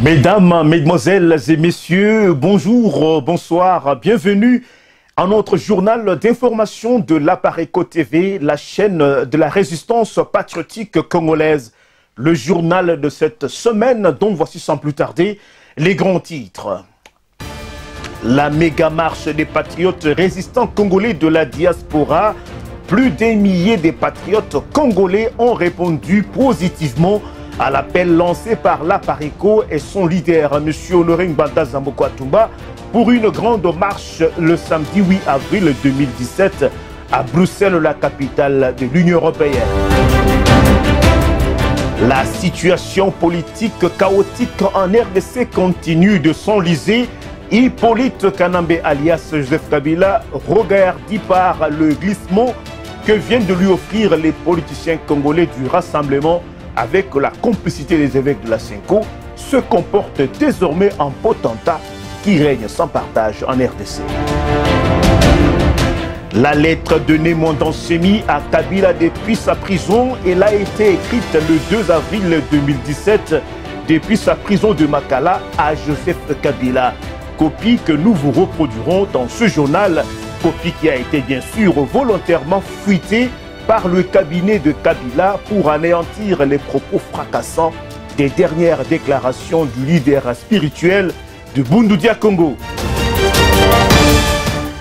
Mesdames, mesdemoiselles et messieurs, bonjour, bonsoir, bienvenue à notre journal d'information de l'Apareco TV, la chaîne de la résistance patriotique congolaise. Le journal de cette semaine, dont voici sans plus tarder les grands titres. La méga marche des patriotes résistants congolais de la diaspora. Plus d'un millier de patriotes congolais ont répondu positivement à l'appel lancé par l'Apareco et son leader, M. Honoré Mbanda Zamboko Atumba, pour une grande marche le samedi 8 avril 2017 à Bruxelles, la capitale de l'Union européenne. La situation politique chaotique en RDC continue de s'enliser. Hippolyte Kanambe alias Joseph Kabila, regardé par le glissement que viennent de lui offrir les politiciens congolais du rassemblement avec la complicité des évêques de la Cinco, se comporte désormais en potentat qui règne sans partage en RDC. La lettre de Némondansemi à Kabila depuis sa prison, elle a été écrite le 2 avril 2017 depuis sa prison de Makala à Joseph Kabila. Copie que nous vous reproduirons dans ce journal, copie qui a été bien sûr volontairement fuitée par le cabinet de Kabila pour anéantir les propos fracassants des dernières déclarations du leader spirituel de Bundu Dia Congo.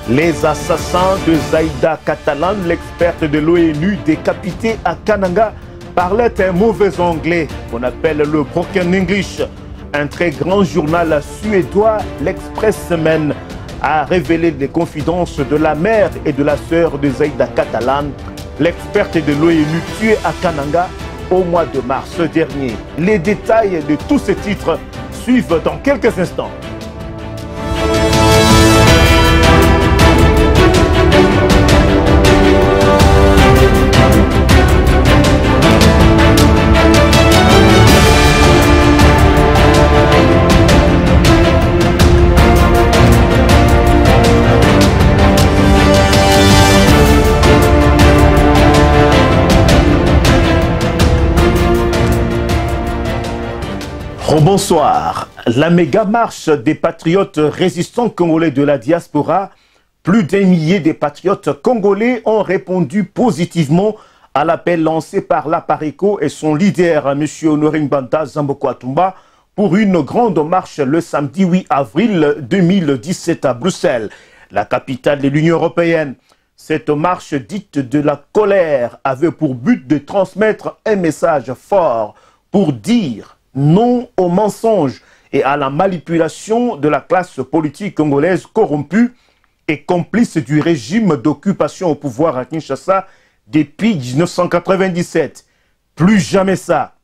Les assassins de Zaïda Catalan, l'experte de l'ONU décapitée à Kananga, parlaient un mauvais anglais qu'on appelle le broken English. Un très grand journal suédois, l'Express Semaine, a révélé des confidences de la mère et de la sœur de Zaïda Catalan, l'experte de l'ONU tuée à Kananga au mois de mars dernier. Les détails de tous ces titres suivent dans quelques instants. Bonsoir. La méga marche des patriotes résistants congolais de la diaspora, plus d'un millier de patriotes congolais ont répondu positivement à l'appel lancé par l'Apareco et son leader, M. Honoré Mbanda Zamboko Atumba, pour une grande marche le samedi 8 avril 2017 à Bruxelles, la capitale de l'Union européenne. Cette marche dite de la colère avait pour but de transmettre un message fort pour dire non au mensonge et à la manipulation de la classe politique congolaise corrompue et complice du régime d'occupation au pouvoir à Kinshasa depuis 1997. Plus jamais ça.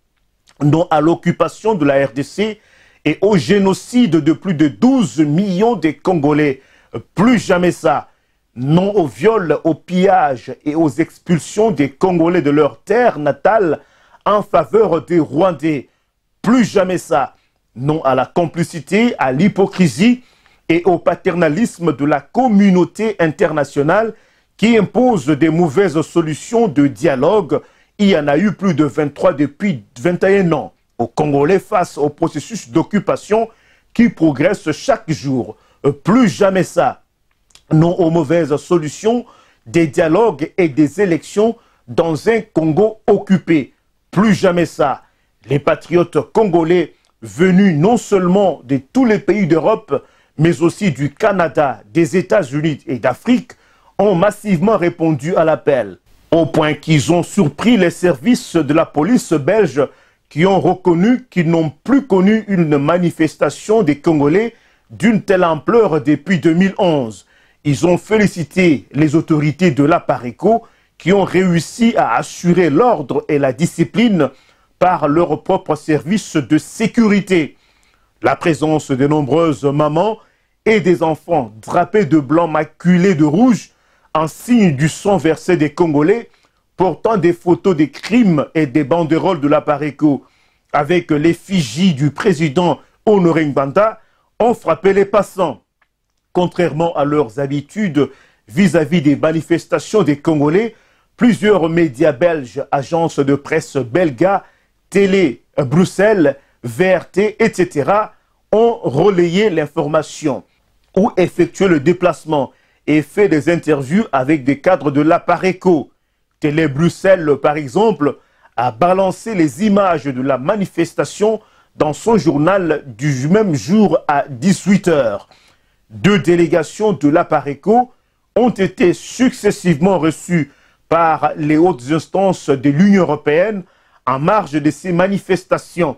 Non à l'occupation de la RDC et au génocide de plus de 12 millions de Congolais. Plus jamais ça. Non au viol, au pillage et aux expulsions des Congolais de leur terre natale en faveur des Rwandais. Plus jamais ça. Non à la complicité, à l'hypocrisie et au paternalisme de la communauté internationale qui impose des mauvaises solutions de dialogue. Il y en a eu plus de 23 depuis 21 ans aux Congolais face au processus d'occupation qui progresse chaque jour. Plus jamais ça. Non aux mauvaises solutions des dialogues et des élections dans un Congo occupé. Plus jamais ça. Les patriotes congolais venus non seulement de tous les pays d'Europe, mais aussi du Canada, des États-Unis et d'Afrique, ont massivement répondu à l'appel, au point qu'ils ont surpris les services de la police belge qui ont reconnu qu'ils n'ont plus connu une manifestation des Congolais d'une telle ampleur depuis 2011. Ils ont félicité les autorités de l'Apareco qui ont réussi à assurer l'ordre et la discipline par leur propre service de sécurité. La présence de nombreuses mamans et des enfants drapés de blanc maculés de rouge en signe du sang versé des Congolais, portant des photos des crimes et des banderoles de l'Apareco avec l'effigie du président Honoré Mbanda ont frappé les passants. Contrairement à leurs habitudes vis-à-vis des manifestations des Congolais, plusieurs médias belges, agences de presse belga, Télé Bruxelles, VRT, etc. ont relayé l'information ou effectué le déplacement et fait des interviews avec des cadres de l'APARECO. Télé Bruxelles, par exemple, a balancé les images de la manifestation dans son journal du même jour à 18 h. 2 délégations de l'APARECO ont été successivement reçues par les hautes instances de l'Union européenne en marge de ces manifestations.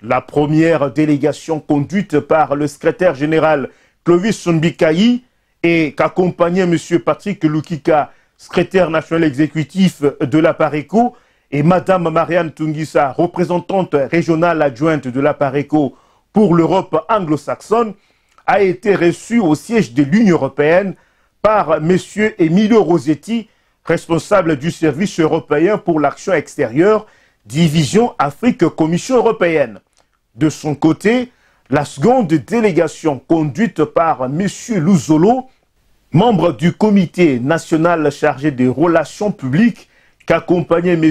La première délégation conduite par le secrétaire général Clovis Sonbikayi et qu'accompagnait M. Patrick Lukika, secrétaire national exécutif de l'APARECO, et Mme Marianne Tungisa, représentante régionale adjointe de l'APARECO pour l'Europe anglo-saxonne, a été reçue au siège de l'Union européenne par M. Emilio Rossetti, responsable du service européen pour l'action extérieure, division Afrique Commission européenne. De son côté, la seconde délégation conduite par M. Luzolo, membre du comité national chargé des relations publiques, qu'accompagnait M.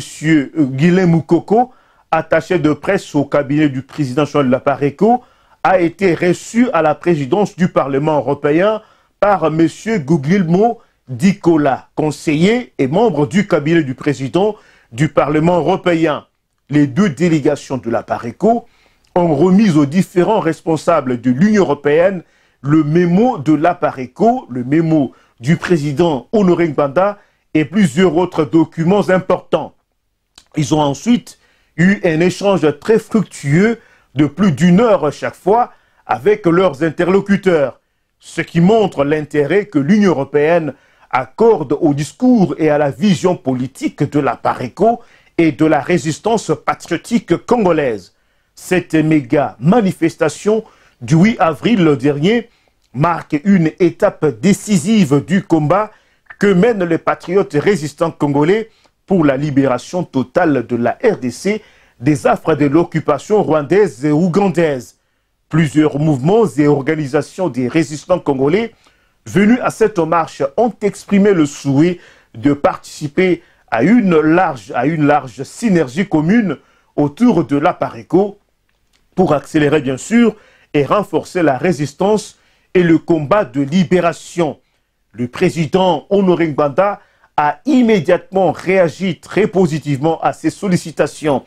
Guilhem Moukoko, attaché de presse au cabinet du président national de l'APARECO, a été reçu à la présidence du Parlement européen par M. Guglielmo Di Cola, conseiller et membre du cabinet du président du Parlement européen. Les 2 délégations de l'APARECO ont remis aux différents responsables de l'Union européenne le mémo de l'APARECO, le mémo du président Honoré Ngbanda et plusieurs autres documents importants. Ils ont ensuite eu un échange très fructueux de plus d'1 heure chaque fois avec leurs interlocuteurs, ce qui montre l'intérêt que l'Union européenne accorde au discours et à la vision politique de l'APARECO et de la résistance patriotique congolaise. Cette méga manifestation du 8 avril dernier marque une étape décisive du combat que mènent les patriotes résistants congolais pour la libération totale de la RDC des affres de l'occupation rwandaise et ougandaise. Plusieurs mouvements et organisations des résistants congolais venus à cette marche ont exprimé le souhait de participer à une large synergie commune autour de l'APARECO pour accélérer bien sûr et renforcer la résistance et le combat de libération. Le président Honoré Ngbanda a immédiatement réagi très positivement à ces sollicitations.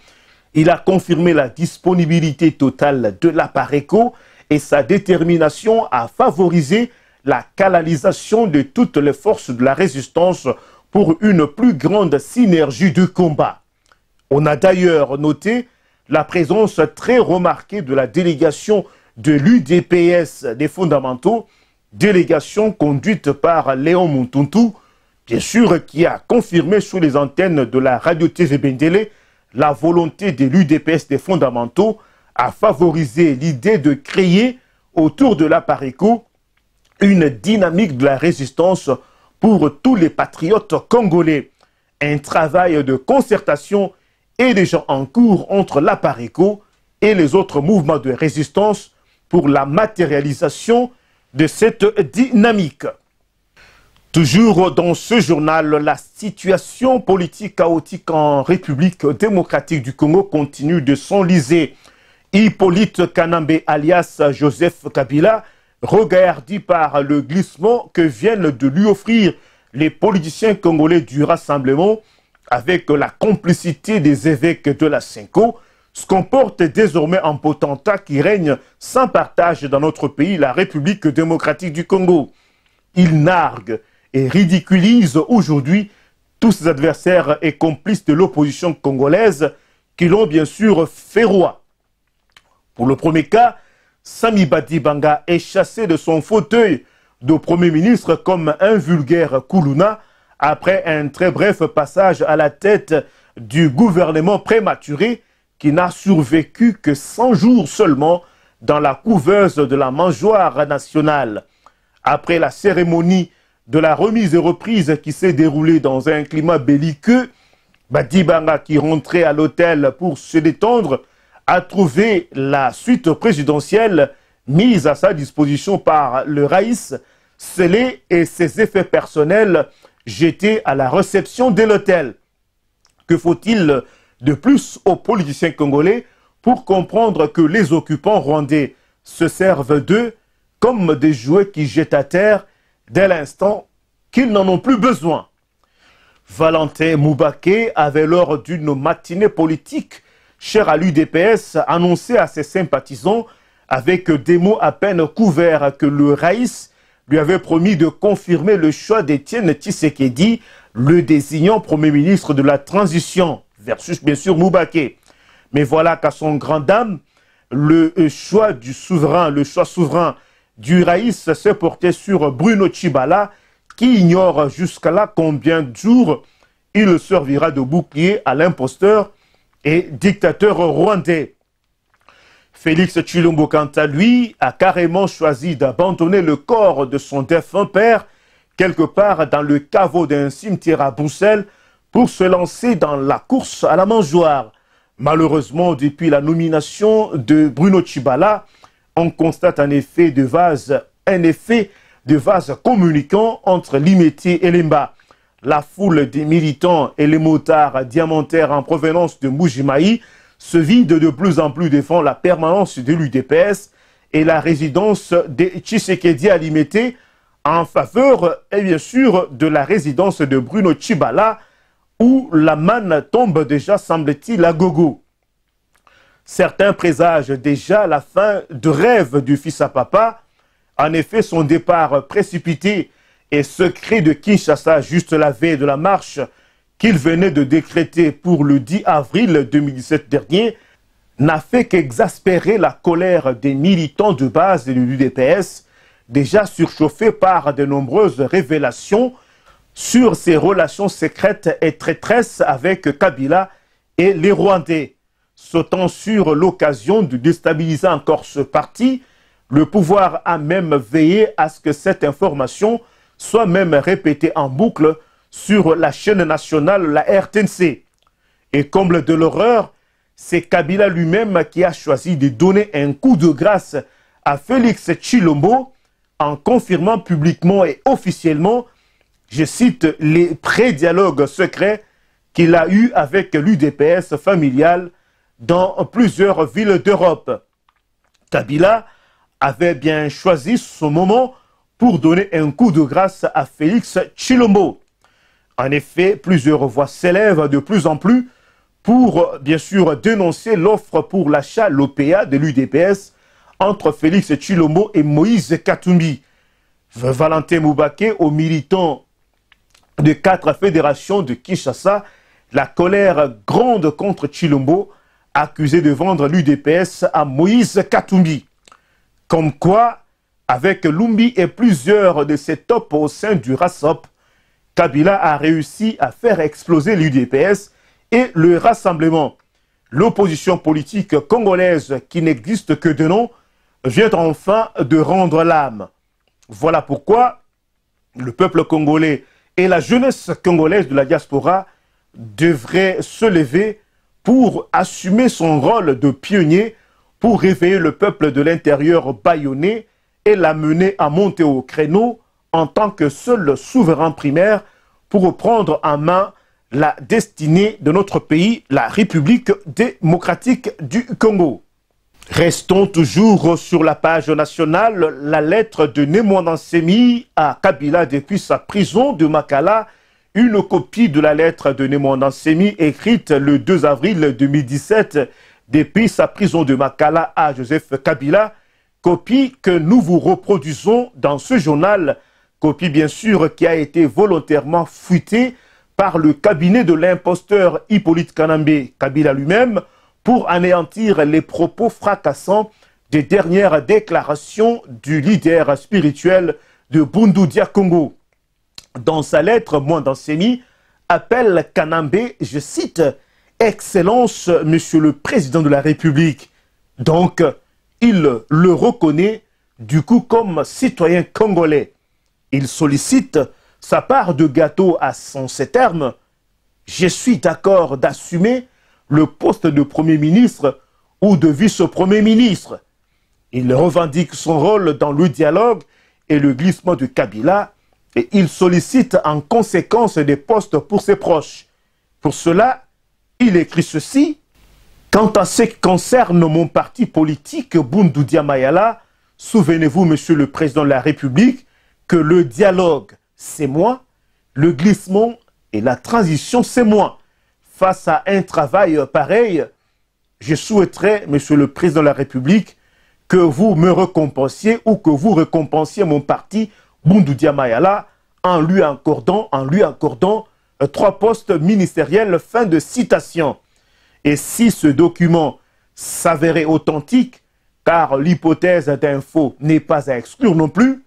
Il a confirmé la disponibilité totale de l'APARECO et sa détermination à favoriser la canalisation de toutes les forces de la résistance pour une plus grande synergie de combat. On a d'ailleurs noté la présence très remarquée de la délégation de l'UDPS des fondamentaux, délégation conduite par Léon Muntuntu, bien sûr qui a confirmé sous les antennes de la radio-TV Bendele la volonté de l'UDPS des fondamentaux à favoriser l'idée de créer autour de l'APARECO une dynamique de la résistance pour tous les patriotes congolais. Un travail de concertation est déjà en cours entre l'APARECO et les autres mouvements de résistance pour la matérialisation de cette dynamique. Toujours dans ce journal, la situation politique chaotique en République démocratique du Congo continue de s'enliser. Hippolyte Kanambe alias Joseph Kabila, regardé par le glissement que viennent de lui offrir les politiciens congolais du Rassemblement avec la complicité des évêques de la Cinco, se comporte désormais en potentat qui règne sans partage dans notre pays, la République démocratique du Congo. Il nargue et ridiculise aujourd'hui tous ses adversaires et complices de l'opposition congolaise qui l'ont bien sûr fait roi. Pour le premier cas, Sami Badibanga est chassé de son fauteuil de Premier ministre comme un vulgaire Koulouna après un très bref passage à la tête du gouvernement prématuré qui n'a survécu que 100 jours seulement dans la couveuse de la mangeoire nationale. Après la cérémonie de la remise et reprise qui s'est déroulée dans un climat belliqueux, Badibanga, qui rentrait à l'hôtel pour se détendre, a trouvé la suite présidentielle mise à sa disposition par le Raïs, scellée et ses effets personnels jetés à la réception de l'hôtel. Que faut-il de plus aux politiciens congolais pour comprendre que les occupants rwandais se servent d'eux comme des jouets qui jettent à terre dès l'instant qu'ils n'en ont plus besoin. Valentin Moubaké avait lors d'une matinée politique chère à l'UDPS annoncé à ses sympathisants avec des mots à peine couverts que le Raïs lui avait promis de confirmer le choix d'Étienne Tshisekedi, le désignant Premier ministre de la transition, versus bien sûr Moubaké. Mais voilà qu'à son grand dame, le choix souverain du Raïs s'est porté sur Bruno Tshibala, qui ignore jusqu'à là combien de jours il servira de bouclier à l'imposteur et dictateur rwandais. Félix Tshilombo, quant à lui, a carrément choisi d'abandonner le corps de son défunt père quelque part dans le caveau d'un cimetière à Bruxelles pour se lancer dans la course à la mangeoire. Malheureusement, depuis la nomination de Bruno Tshibala, on constate un effet de vase communicant entre Limetier et Lemba. La foule des militants et les motards diamantaires en provenance de Mbuji-Mayi se vide de plus en plus devant la permanence de l'UDPS et la résidence de Tshisekedi à Limetier en faveur, et bien sûr, de la résidence de Bruno Tshibala où la manne tombe déjà, semble-t-il, à gogo. Certains présagent déjà la fin de rêve du fils à papa. En effet, son départ précipité et secret de Kinshasa juste la veille de la marche qu'il venait de décréter pour le 10 avril 2017 dernier n'a fait qu'exaspérer la colère des militants de base de l'UDPS, déjà surchauffés par de nombreuses révélations sur ses relations secrètes et traîtresses avec Kabila et les Rwandais. Sautant sur l'occasion de déstabiliser encore ce parti, le pouvoir a même veillé à ce que cette information soit même répétée en boucle sur la chaîne nationale, la RTNC. Et comble de l'horreur, c'est Kabila lui-même qui a choisi de donner un coup de grâce à Félix Tshilombo en confirmant publiquement et officiellement, je cite, les pré-dialogues secrets qu'il a eus avec l'UDPS familial dans plusieurs villes d'Europe. Kabila avait bien choisi ce moment pour donner un coup de grâce à Félix Tshilombo. En effet, plusieurs voix s'élèvent de plus en plus pour, bien sûr, dénoncer l'offre pour l'achat l'OPA de l'UDPS entre Félix Tshilombo et Moïse Katumbi. Valentin Moubaké, aux militants de 4 fédérations de Kinshasa, la colère grande contre Tshilombo, accusé de vendre l'UDPS à Moïse Katumbi. Comme quoi, avec Lumbi et plusieurs de ses tops au sein du RASOP, Kabila a réussi à faire exploser l'UDPS et le rassemblement. L'opposition politique congolaise, qui n'existe que de nom, vient enfin de rendre l'âme. Voilà pourquoi le peuple congolais et la jeunesse congolaise de la diaspora devraient se lever pour assumer son rôle de pionnier, pour réveiller le peuple de l'intérieur bâillonné et l'amener à monter au créneau en tant que seul souverain primaire pour prendre en main la destinée de notre pays, la République démocratique du Congo. Restons toujours sur la page nationale. La lettre de Némouan Nsemi à Kabila depuis sa prison de Makala. Une copie de la lettre de Némouan Nsemi écrite le 2 avril 2017 depuis sa prison de Makala à Joseph Kabila. Copie que nous vous reproduisons dans ce journal. Copie bien sûr qui a été volontairement fuitée par le cabinet de l'imposteur Hippolyte Kanambe Kabila lui-même pour anéantir les propos fracassants des dernières déclarations du leader spirituel de Bundu Dia Congo. Dans sa lettre, Némouan Nsemi appelle Kanambe, je cite, « Excellence, Monsieur le Président de la République ». Donc, il le reconnaît du coup comme citoyen congolais. Il sollicite sa part de gâteau à ces termes. « Je suis d'accord d'assumer le poste de Premier ministre ou de vice-premier ministre. » Il revendique son rôle dans le dialogue et le glissement de Kabila et il sollicite en conséquence des postes pour ses proches. Pour cela, il écrit ceci. « Quant à ce qui concerne mon parti politique, Boundou Dia Mayala, souvenez-vous, Monsieur le Président de la République, que le dialogue, c'est moi, le glissement et la transition, c'est moi. Face à un travail pareil, je souhaiterais, Monsieur le Président de la République, que vous me récompensiez ou que vous récompensiez mon parti, Boundou Dia Mayala, en lui accordant 3 postes ministériels, fin de citation. Et si ce document s'avérait authentique, car l'hypothèse d'info n'est pas à exclure non plus,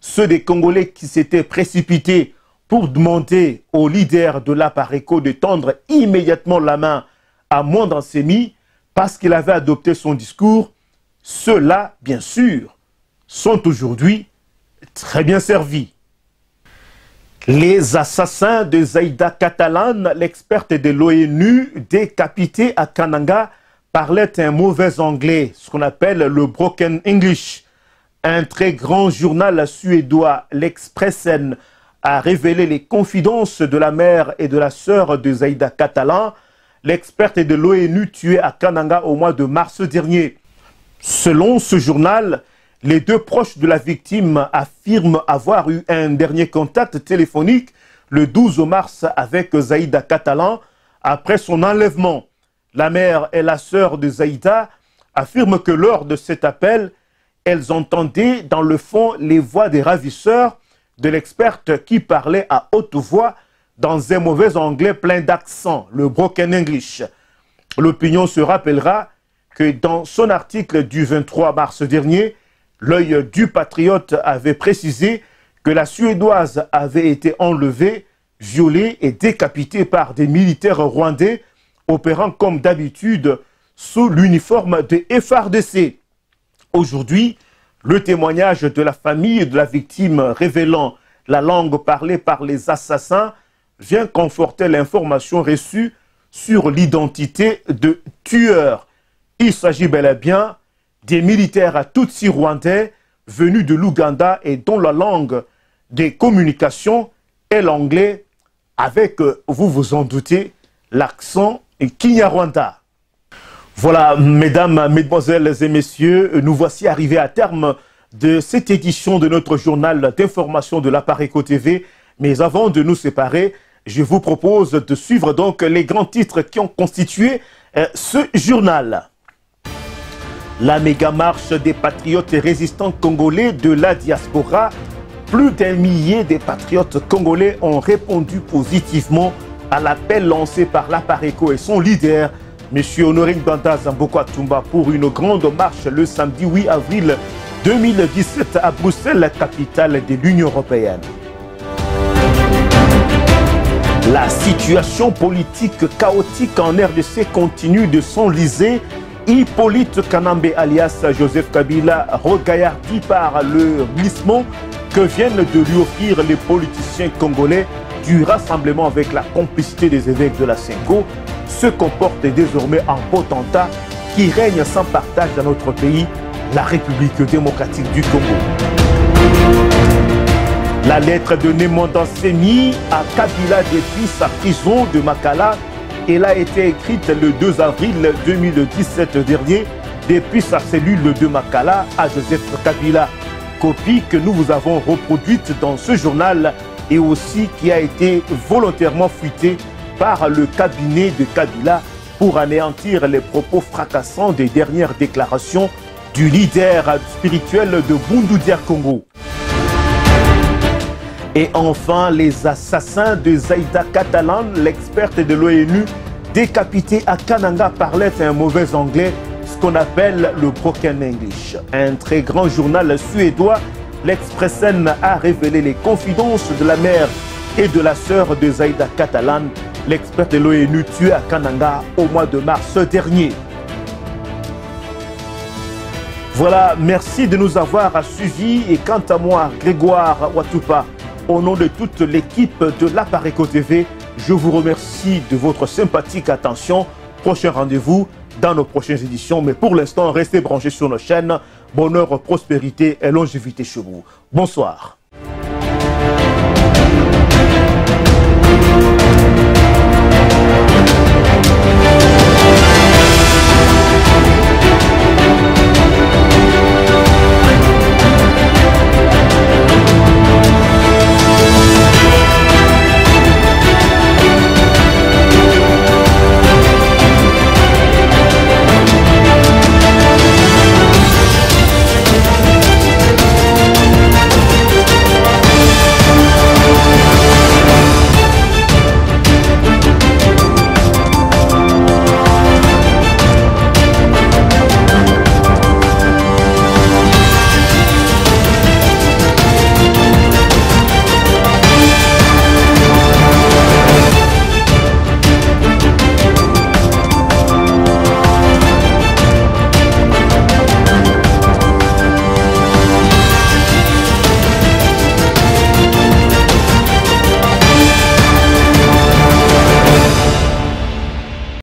ceux des Congolais qui s'étaient précipités pour demander au leader de l'APARECO de tendre immédiatement la main à Mwanda Nsemi parce qu'il avait adopté son discours, ceux-là, bien sûr, sont aujourd'hui très bien servis. Les assassins de Zaïda Catalan, l'experte de l'ONU, décapitée à Kananga, parlaient un mauvais anglais, ce qu'on appelle le broken English. Un très grand journal suédois, l'Expressen, a révélé les confidences de la mère et de la sœur de Zaïda Catalan, l'experte de l'ONU tuée à Kananga au mois de mars dernier. Selon ce journal, les 2 proches de la victime affirment avoir eu un dernier contact téléphonique le 12 mars avec Zaïda Catalan après son enlèvement. La mère et la sœur de Zaïda affirment que lors de cet appel, elles entendaient dans le fond les voix des ravisseurs de l'experte qui parlait à haute voix dans un mauvais anglais plein d'accent, le broken English. L'opinion se rappellera que dans son article du 23 mars dernier, l'œil du patriote avait précisé que la Suédoise avait été enlevée, violée et décapitée par des militaires rwandais opérant comme d'habitude sous l'uniforme de FARDC. Aujourd'hui, le témoignage de la famille de la victime révélant la langue parlée par les assassins vient conforter l'information reçue sur l'identité de tueurs. Il s'agit bel et bien des militaires tutsis rwandais venus de l'Ouganda et dont la langue des communications est l'anglais avec, vous vous en doutez, l'accent Kinyarwanda. Voilà, mesdames, mesdemoiselles et messieurs, nous voici arrivés à terme de cette édition de notre journal d'information de l'APARECO TV. Mais avant de nous séparer, je vous propose de suivre donc les grands titres qui ont constitué ce journal. La méga marche des patriotes et résistants congolais de la diaspora. Plus d'1 millier de patriotes congolais ont répondu positivement à l'appel lancé par l'APARECO et son leader, M. Honoré Nganda Zamboko Atumba, pour une grande marche le samedi 8 avril 2017 à Bruxelles, capitale de l'Union européenne. La situation politique chaotique en RDC continue de s'enliser. Hippolyte Kanambe alias Joseph Kabila, regaillardi par le glissement que viennent de lui offrir les politiciens congolais du rassemblement avec la complicité des évêques de la Senko, se comporte désormais en potentat qui règne sans partage dans notre pays, la République démocratique du Congo. La lettre de Mwanda Nsemi à Kabila depuis sa prison de Makala, elle a été écrite le 2 avril 2017 dernier depuis sa cellule de Makala à Joseph Kabila. Copie que nous vous avons reproduite dans ce journal et aussi qui a été volontairement fuitée par le cabinet de Kabila pour anéantir les propos fracassants des dernières déclarations du leader spirituel de Boundou Dia Congo. Et enfin, les assassins de Zaïda Catalan, l'experte de l'ONU, décapité à Kananga, parlait un mauvais anglais, ce qu'on appelle le broken English. Un très grand journal suédois, l'Expressen, a révélé les confidences de la mère et de la sœur de Zaïda Catalan, l'experte de l'ONU tuée à Kananga au mois de mars dernier. Voilà, merci de nous avoir suivis et quant à moi, Grégoire Watupa, au nom de toute l'équipe de l'APARECO TV, je vous remercie de votre sympathique attention. Prochain rendez-vous dans nos prochaines éditions. Mais pour l'instant, restez branchés sur nos chaînes. Bonheur, prospérité et longévité chez vous. Bonsoir.